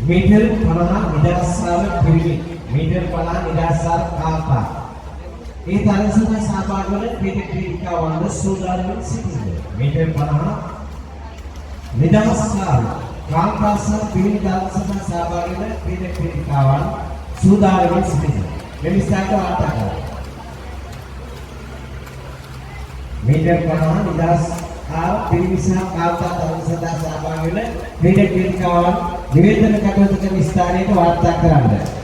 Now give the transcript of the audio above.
metre 50 නිදහස්ාර පිරිමි metre 50 නිදහස්ාර කාපා ඒ තරසම සහභාගී වන ක්‍රීඩිකාවන් සෝදාරමින් සිටිනවා मीटर 50 නිදහස්ාර කාපාස පිරිමි තරසම සහභාගී වන ක්‍රීඩිකාවන් සෝදාරමින් සිටිනවා මෙලිසාට වාර්තා කරනවා मीटर 50 නිදහස්ාර පිරිමි සහ කාපා තරසම සහභාගී වන ක්‍රීඩිකාවන් නිවේදන කටයුතු කරන ස්ථානයට වාර්තා කරන්න